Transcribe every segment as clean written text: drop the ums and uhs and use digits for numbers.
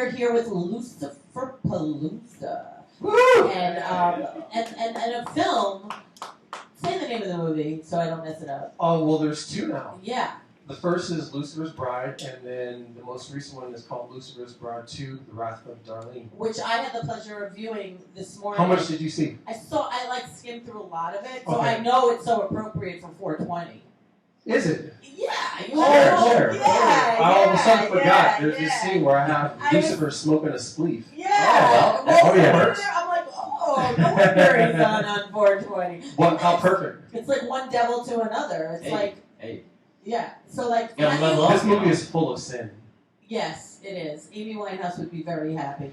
we're here with Luciferpalooza. Woo! And a film. Say the name of the movie so I don't mess it up. Oh, well, there's two now. Yeah. The first is Lucifer's Bride, and then the most recent one is called Lucifer's Bride 2, The Wrath of Darlene. Which I had the pleasure of viewing this morning. How much did you see? I like skimmed through a lot of it, so Okay. I know it's so appropriate for 420. Is it? Yeah. Sure. Yeah. I all of a sudden forgot. Yeah, There's this scene where I have Lucifer smoking a spleef. Yeah. Oh, yeah. I'm like, oh, no wonder he's on 420. What? How perfect. It's like one devil to another. It's yeah. So like, this movie is full of sin. Yes, it is. Amy Winehouse would be very happy.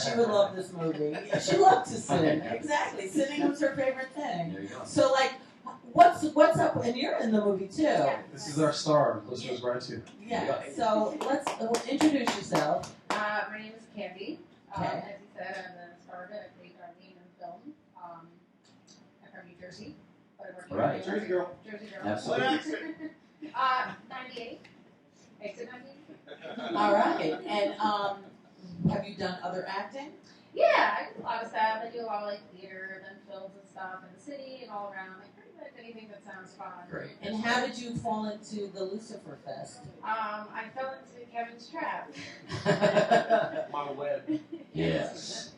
She would love this movie. She loved to sin. Exactly. Sinning was her favorite thing. There you go. So like, what's up? And you're in the movie too. Yeah. This is our star, Lucifer's Bride 2. Yeah. So let's introduce yourself. My name is Candy. Okay. As you said, I'm the star of it. I played Darlene in film. I'm from New Jersey. But I work in Right. Jersey girl. Jersey girl. Absolutely. 98. Exit 98. All right. And have you done other acting? Yeah, I do a lot of stuff. I do a lot of like theater and films and stuff in the city and all around. Like pretty much anything that sounds fun. Great. And how did you fall into the Lucifer Fest? I fell into Kevin's trap. My web. Yes.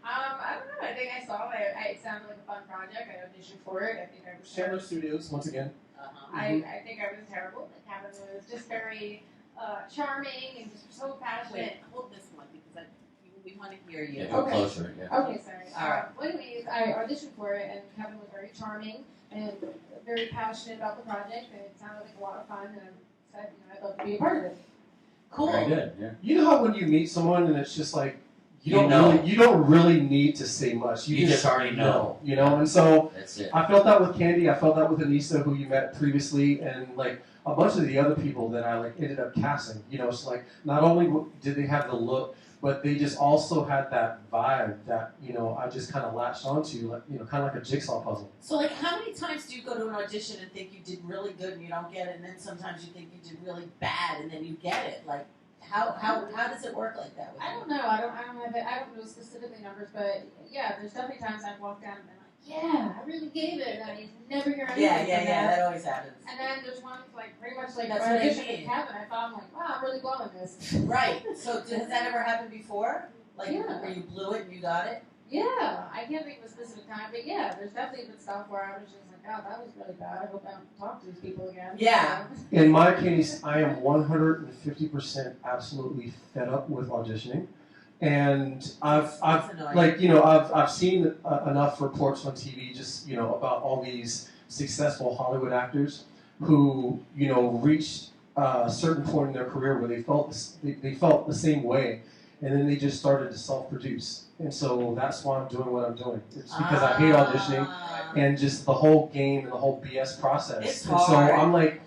I don't know. I think I saw it. It sounded like a fun project. I auditioned for it. I think I was Chandler Studios, once again. I think I was terrible. Kevin was just very charming and just so passionate. Wait, hold this one because we want to hear you. Yeah, go Okay. closer. Yeah. Okay, sorry. All right. Well, anyways, I auditioned for it, and Kevin was very charming and very passionate about the project, and it sounded like a lot of fun. And I said, I'd love to be a part of it. Cool. Very good. Yeah. You know how when you meet someone and it's just like you You don't really need to say much. You just already know. You know, and so That's it. I felt that with Candy. I felt that with Anissa, who you met previously, and like a bunch of the other people that I like ended up casting. You know, it's like not only did they have the look, but they just also had that vibe that I just kind of latched onto, like kind of like a jigsaw puzzle. So like, how many times do you go to an audition and think you did really good and you don't get it, and then sometimes you think you did really bad and then you get it? Like, how does it work like that? With I don't know. I don't have it. I don't know specifically numbers, but yeah, there's definitely times I've walked down and been like, yeah, I really gave it, and I never hear anything. Yeah. That always happens. And then there's ones like pretty much like That's when I what I auditioned mean. with Kevin, I thought I'm like, wow, I'm really blowing this. Right. So has that ever happened before? Like Yeah. where you blew it and you got it? Yeah, I can't think of a specific time, but yeah, there's definitely been stuff where I was just like, oh, that was really bad. I hope I don't talk to these people again. Yeah. In my case, I am 150% absolutely fed up with auditioning, and I've seen enough reports on TV just about all these successful Hollywood actors who reached a certain point in their career where they felt the same way, and then they just started to self-produce. And so that's why I'm doing what I'm doing. It's because I hate auditioning and just the whole game and the whole BS process. It's and so hard. I'm like,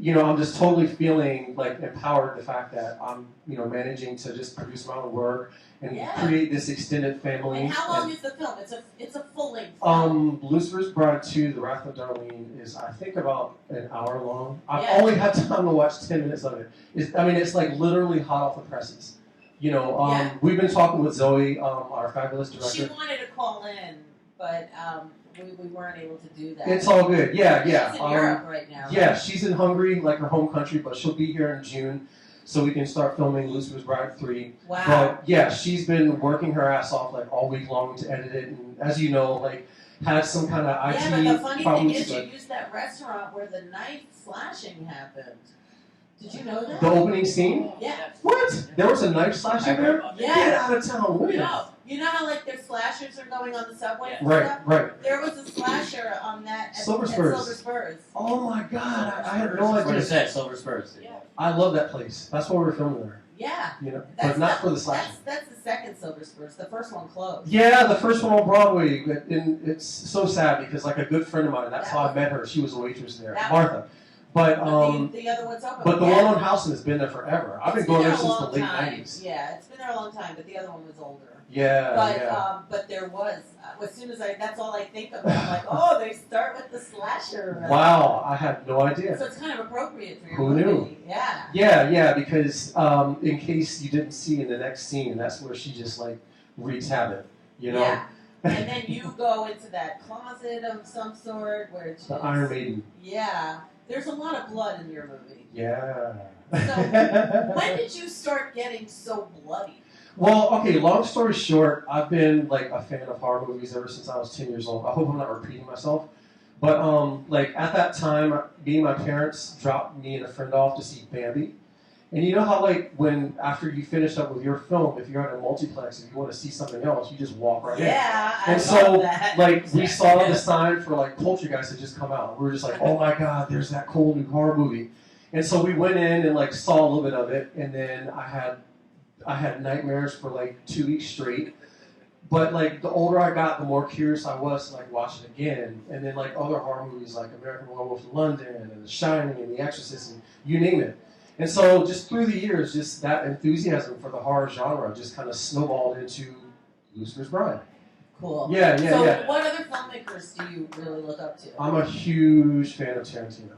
I'm just totally feeling like empowered the fact that I'm, managing to just produce my own work and create this extended family. And how long is the film? It's a full length film. Lucifer's Bride 2, The Wrath of Darlene is I think about an hour long. I've Yeah. only had time to watch 10 minutes of it. It's like literally hot off the presses. We've been talking with Zoe, our fabulous director. She wanted to call in, but we weren't able to do that. It's all good. Yeah. She's in Europe right now. Yeah, Right? she's in Hungary, like her home country, but she'll be here in June, so we can start filming Lucifer's Bride 3. Wow. But yeah, she's been working her ass off like all week long to edit it, and as you know, like had some kind of IT Yeah, but the funny problems. thing is, you used that restaurant where the knife slashing happened. Did you know that? The opening scene? Yeah. What? There was a knife slashing there? Yeah. Get out of town, when? No. You know how like their slashers are going on the subway and Right, stuff? right. There was a slasher on that at Silver at Spurs. Silver Spurs. Oh my god, I had no What idea. is that? Silver Spurs. Yeah. I love that place. That's why we're filming there. Yeah. But not for the slasher. That's the second Silver Spurs. The first one closed. Yeah, the first one on Broadway, and it's so sad because like a good friend of mine, that's how I met her. She was a waitress there, That- Martha. But the other one's open. but the one on Houston has been there forever. I've been going there since the late time. '90s. Yeah, it's been there a long time, but the other one was older. Yeah, But yeah. but there was as soon as that's all I think of. I'm like, oh, they start with the slasher. Wow, I had no idea. So it's kind of appropriate for your Who movie. knew? Yeah. Yeah, because in case you didn't see in the next scene, that's where she just like wreaks havoc, you know? Yeah. And then you go into that closet of some sort where it's The Iron Maiden. Yeah. There's a lot of blood in your movie. Yeah. So when did you start getting so bloody? Well, okay, long story short, I've been like a fan of horror movies ever since I was 10 years old. I hope I'm not repeating myself. But like at that time, me and my parents dropped me and a friend off to see Bambi. And you know how like when after you finish up with your film, if you're at a multiplex and you want to see something else, you just walk right in. Yeah, I And so love that. like we saw the sign for like Poltergeist had just come out. We were just like, oh my god, there's that cool new horror movie. And so we went in and like saw a little bit of it, and then I had nightmares for like 2 weeks straight. But like the older I got, the more curious I was to like watch it again. And then like other horror movies like American Werewolf in London and The Shining and The Exorcist and you name it. And so just through the years, just that enthusiasm for the horror genre just kind of snowballed into Lucifer's Bride. Cool. Yeah. So what other filmmakers do you really look up to? I'm a huge fan of Tarantino.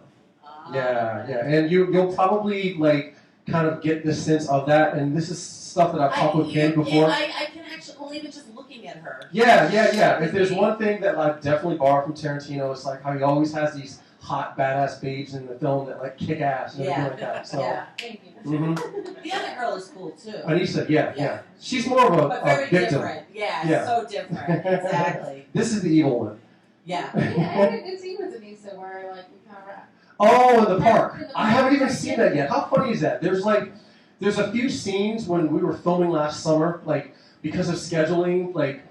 Yeah. And you'll probably like kind of get the sense of that. And this is stuff that I've talked with Ken before. I can actually, well, even just looking at her. Yeah. If there's one thing that I've definitely borrowed from Tarantino, it's like how he always has these hot, badass babes in the film that like kick ass and everything like that. So, Yeah. Thank you. Mm-hmm. The other girl is cool too. Anissa, yeah. She's more of But a very victim. different. Yeah, Yeah. so different. Exactly. This is the evil one. Yeah. Yeah, I had a good scene with Anissa where like we kind of Oh, in the park. I haven't even seen that yet. How funny is that? There's a few scenes when we were filming last summer, like because of scheduling, like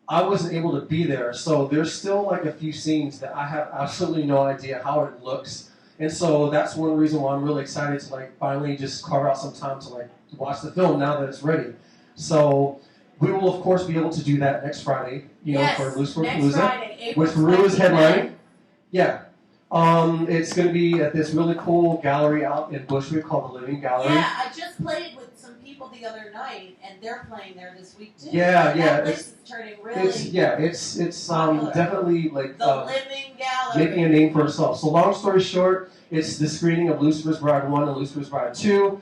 I wasn't able to be there. So there's still like a few scenes that I have absolutely no idea how it looks. And so that's one reason why I'm really excited to like finally just carve out some time to like watch the film now that it's ready. So we will of course be able to do that next Friday, for Luciferpalooza, with Rew is headlining. Yeah. It's going to be at this really cool gallery out in Bushwick called the Living Gallery. Yeah, I just played with some people the other night, and they're playing there this week too. Yeah. That place is turning really. It's definitely like the Living Gallery. making a name for itself. So long story short, it's the screening of Lucifer's Bride 1 and Lucifer's Bride 2.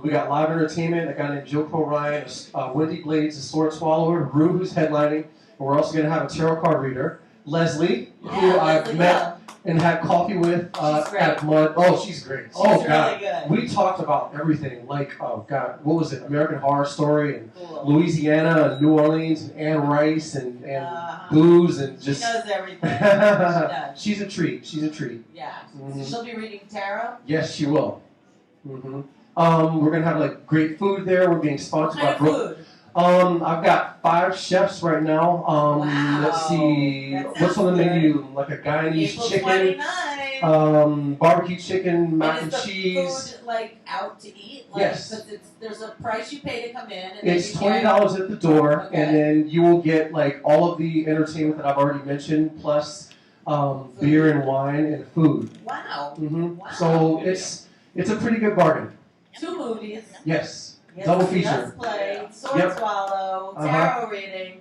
We got live entertainment. A guy named Joe Ryan, Wendy Blades, a sword swallower, Rew, who's headlining, and we're also going to have a tarot card reader, Leslie, who I've met and had coffee with at Mud. Oh, she's great. She's God. really good. We talked about everything. Like, oh God, what was it? American Horror Story and Cool. Louisiana and New Orleans and Anne Rice and booze and just. She knows everything. She does. She's a treat. Yeah. Mhm. So she'll be reading tarot. Yes, she will. Mm-hmm. We're gonna have like great food there. We're being What sponsored kind by of food? I've got 5 chefs right now. Wow. Let's see. That What's on the sounds menu? Like a Guyanese April chicken. 29. Barbecue chicken, mac and is the cheese. food like out to eat? Like, Yes. but there's a price you pay to come in. And It's then you $20 at the door, Okay. and then you will get like all of the entertainment that I've already mentioned, plus beer and wine and food. Wow. Mm-hmm. Wow. So it's a pretty good bargain. 2 movies. Yes. Yes, Double Just feature. Play, Sword Yep. Swallow, Uh-huh. Tarot Reading,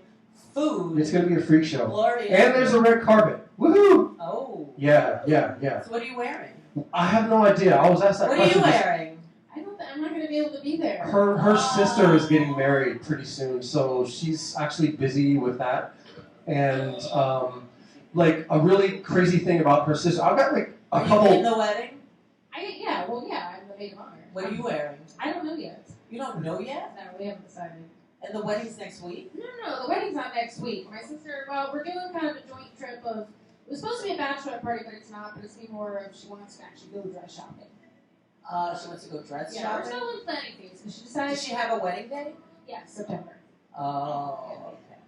food. It's gonna be a freak show. Glorious. And there's a red carpet. Woohoo! Oh. Yeah. So what are you wearing? I have no idea. I was asked that What are you question. wearing? I'm not going to be able to be there. Her sister is getting married pretty soon, so she's actually busy with that. And like a really crazy thing about her sister, I've got like a Are you in couple. the wedding? I'm the maid of honor. What are you wearing? I don't know yet. You don't know yet? No, we haven't decided. And the wedding's next week? No, the wedding's not next week. My sister, we're doing kind of a joint trip of, it was supposed to be a bachelorette party, but it's not, but it's more of she wants to actually go dress shopping. She wants to go dress Yeah, shopping? we're still in planning phase, but she decided. Does she have a wedding day? Yeah, September. Oh, okay.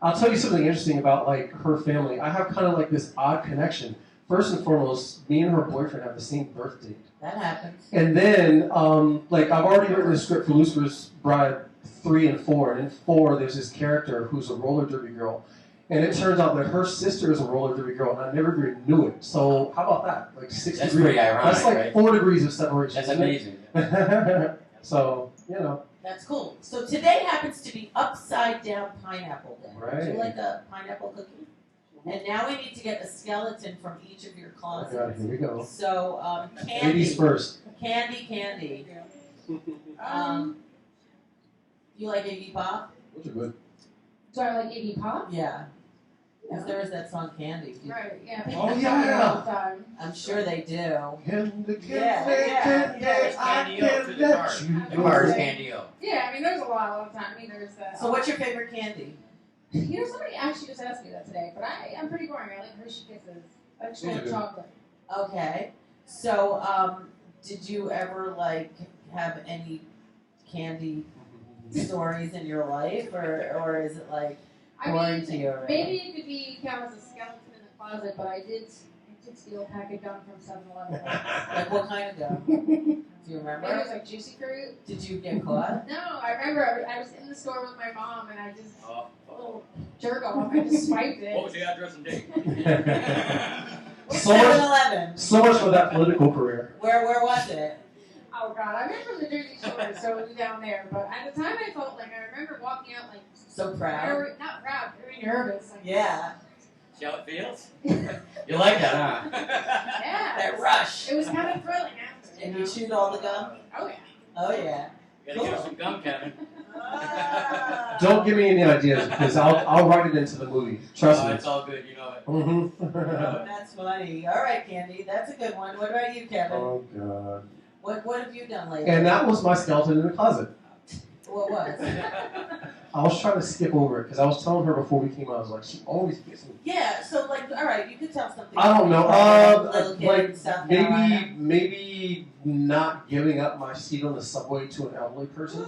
I'll tell you something interesting about like her family. I have kind of like this odd connection. First and foremost, me and her boyfriend have the same birth date. That happens. And then, like, I've already written the script for Lucifer's Bride 3 and 4. And in 4, there's this character who's a roller derby girl. And it turns out that her sister is a roller derby girl, and I never even knew it. So how about that? Like 6 That's degrees. pretty ironic, That's like right? 4 degrees of separation. That's isn't it? amazing. So, you know. That's cool. So today happens to be upside down pineapple day. Would Right. you like a pineapple cookie? And now we need to get a skeleton from each of your Oh closets. God, here we go. So candy. Ladies first. Candy. You like Iggy Pop? Those are good. Do I like Iggy Pop? Yeah. If there was that song Candy. Right, yeah. Oh, People yeah. sing it all the time. I'm sure they do. Yeah. Candy O to the car. The car is Candy O. Yeah, I mean, there's a lot all the time. I mean, there's So what's your favorite candy? You know, somebody actually just asked me that today, but I'm pretty boring. I like Hershey Kisses. I just like chocolate. Okay. So, did you ever like have any candy stories in your life, or is it like boring to you already? Maybe it could be count as a skeleton in the closet, but I did steal a pack of gum from 7-Eleven. Like what kind of gum? Do you Maybe it remember? was like Juicy Fruit. Did you get caught? No, I remember I was in the store with my mom and I just a little jerk off. I just swiped it. What was the address and date? So much, 7-Eleven. so much for that political career. Where was it? Oh God, I'm from the Jersey Shore, so it was down there. But at the time, I felt like I remember walking out like So proud. not proud, very nervous. Like, Yeah. See how it feels? You like that, huh? Yeah. That rush. It was kind of thrilling after. And you chewed all the gum? Oh yeah. Oh yeah. You gotta give us some gum, Kevin. Don't give me any ideas because I'll write it into the movie. Trust me. It's all good, you know it. Mm-hmm. That's funny. All right, Candy. That's a good one. What about you, Kevin? Oh God. What have you done lately? And that was my skeleton in the closet. What was? I was trying to skip over it because I was telling her before we came out. I was like, she always gets me. Yeah. So like, all right, you could tell something. I don't know. Little kid in Like South Carolina. maybe not giving up my seat on the subway to an elderly person.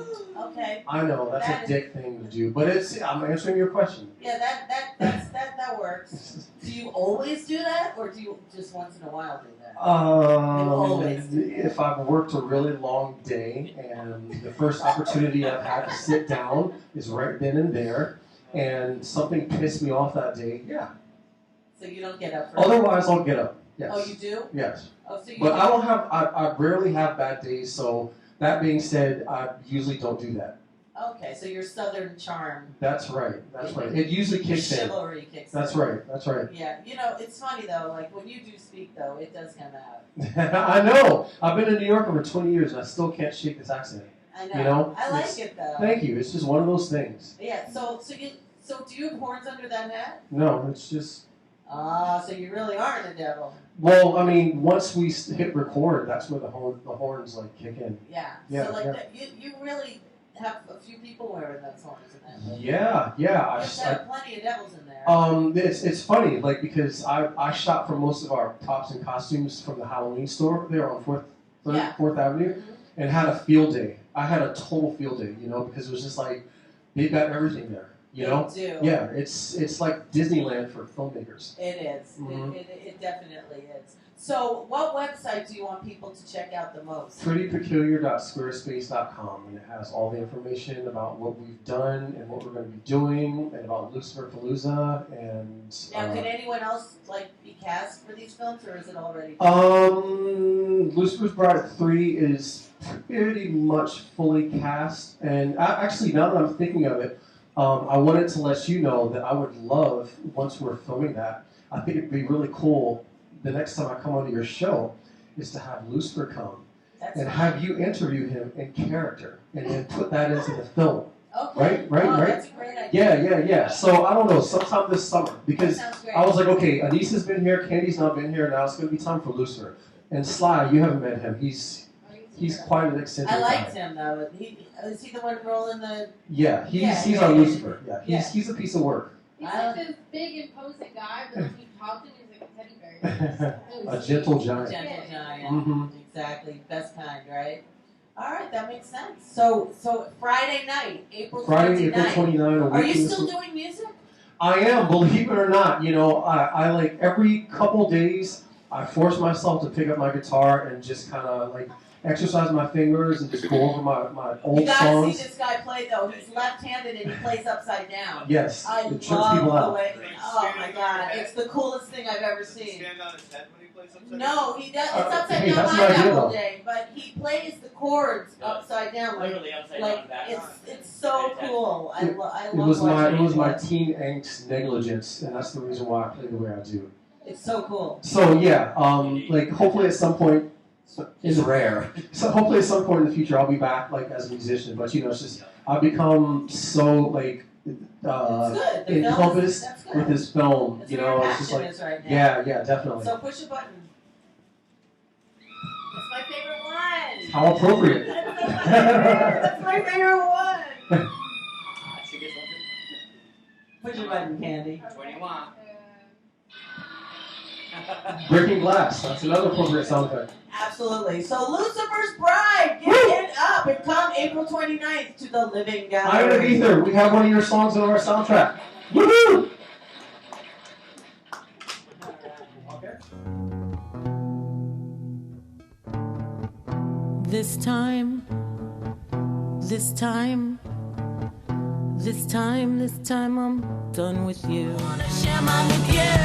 Okay. I know that's That a is- dick thing to do, but I'm answering your question. Yeah, that works. Do you always do that, or do you just once in a while do that? always do that. If I've worked a really long day and the first opportunity I've had to sit down is right then and there, and something pissed me off that day, yeah. So you don't get up for Otherwise, I'll get up. Yes. Oh, you do? Yes. Oh, so you But do. I don't have. I rarely have bad days. So that being said, I usually don't do that. Okay, so your southern charm, That's right. That's right. It usually your kicks in. chivalry kicks That's in. right. That's right. Yeah, you know, it's funny though, like when you do speak though, it does come out. I know. I've been in New York for 20 years, and I still can't shake this accent. I know. You know, I like it's- it though. Thank you. It's just one of those things. Yeah, so do you have horns under that hat? No, it's just. Ah, so you really are the devil. Well, I mean, once we hit record, that's where the horns like kick in. Yeah. Yeah, So like yeah. that, you really have a few people wearing those horns in that. Yeah. There's plenty of devils in there. It's funny, like because I shot for most of our props and costumes from the Halloween store there on Yeah. 4th Avenue, Mhm. and had a field day. I had a total field day, because it was just like they've got everything there, They do. Yeah, it's like Disneyland for filmmakers. It is. Mhm. It definitely is. So, what website do you want people to check out the most? Prettypeculiar.squarespace.com, and it has all the information about what we've done and what we're going to be doing, and about Luciferpalooza, and Now, can anyone else be cast for these films, or is it already? Lucifer's Bride 3 is pretty much fully cast, and actually, now that I'm thinking of it, I wanted to let you know that I would love, once we're filming that, I think it'd be really cool the next time I come onto your show, is to have Lucifer come That's and fine. have you interview him in character, and then put that into the film. Okay. Right. That's a great idea. Yeah. So I don't know, sometime this summer, because That sounds great. I was like, okay, Anissa's been here, Candy's not been here, now it's going to be time for Lucifer. And Sly, you haven't met him. He's quite an eccentric I liked guy. him though. Is he the one rolling the? Yeah, he's Yeah. our Lucifer. Yeah, Yeah. he's a piece of work. He's like this big, imposing guy, but when you talk to him, he's like a teddy bear. A gentle giant. Gentle giant. Mm-hmm. Exactly. Best kind, right? All right, that makes sense. So Friday night, April Friday, 29th. April 29th. Are you still doing music? I am, believe it or not. I like every couple days, I force myself to pick up my guitar and just kind of exercise my fingers and just go over my old You gotta songs. see this guy play though. He's left-handed and he plays upside down. Yes, I it trips love people the out. way. Oh my god, it's the coolest thing I've ever Does he seen. stand on his head when he plays upside down? No, he does. It's upside hey, down that's my an idea, all though. day, but he plays the chords upside down. Literally upside Like down back. it's so cool. I love It was watching my teen angst negligence, and that's the reason why I play the way I do. It's so cool. So yeah, like hopefully at some point, It's rare. so hopefully at some point in the future I'll be back like as a musician. But you know, it's just I've become so like It's good. The encompassed that's good. with this film. That's You where your know, it's just passion like is right now. yeah, definitely. So push a button. That's my favorite one. How appropriate. That's my favorite one. She gets one. Push a button, Candy. 21. Breaking glass. That's another appropriate sound effect. Absolutely. So Lucifer's Bride, get it up and come April 29th to the Living Iron of Gallery. Ether. We have one of your songs on our soundtrack. Woohoo! This time I'm done with you. I wanna share mine with you.